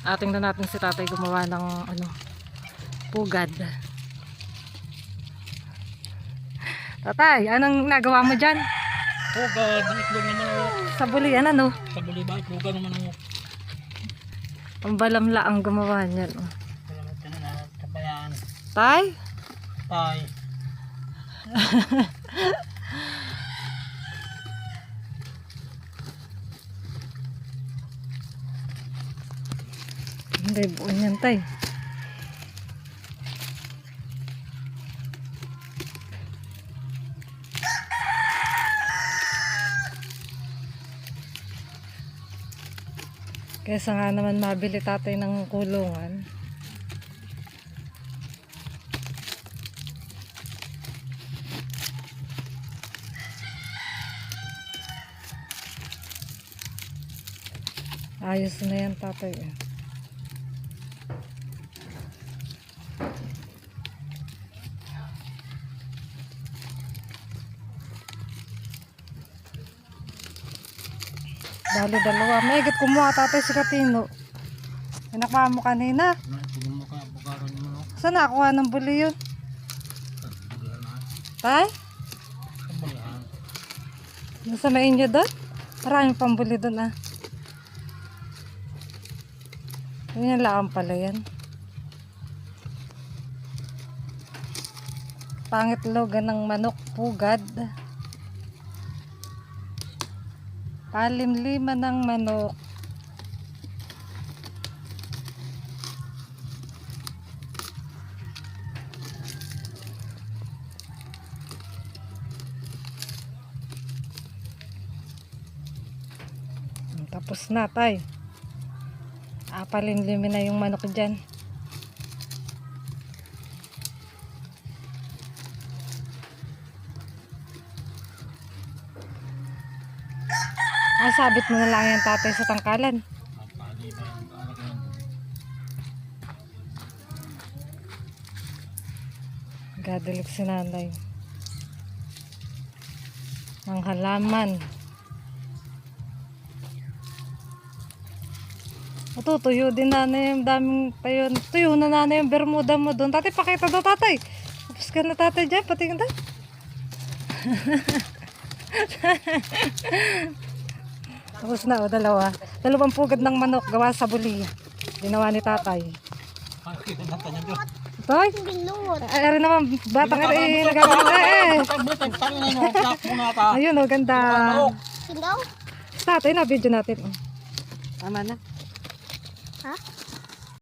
Tingnan natin si tatay gumawa ng ano, pugad. Tatay, anong nagawa mo dyan? Pugad, itlog naman ako. Sa bulian ano? Sa buli ba, itlogan naman ako. Pambalamla ang gumawa niyan. Salamat ka na, kabayaan. Tay? Tay. Hindi, buo niyan tay. Kaysa nga naman mabili tatay ng kulungan. Ayos na yan tatay. Bali dalawa. Mahigit kumuha tatay si Katino. Pinakpa mo kanina. Tignan mo ka, bukaran naman ako. Saan nakuha ng buli yun? Tay? Kabayaan. Nasa main nyo doon? Maraming pambuli doon ah. Ganyan lang pala yan. Pangitlogan ng manok pugad. Palimliman ng manok. Tapos na tay. Palimlimin na yung manok dyan. Sabit mo na lang yan tatay sa tangkalan. Gadilik si nanay ang halaman. Tutuyo din nanay yung daming tayo. Tuyo na nanay yung bermuda mo doon. Tatay, pakita daw tatay. Tapos ka na tatay dyan. Patingin daw. Tapos na o, dalawa. Dalawang pugad ng manok gawa sa buli. Ginawa ni tatay. Pakita natin yan doon. Tay? Ay naman, batang nagagawa eh. Ayun o, ganda. Tatay na, video natin. Tama na. Ha?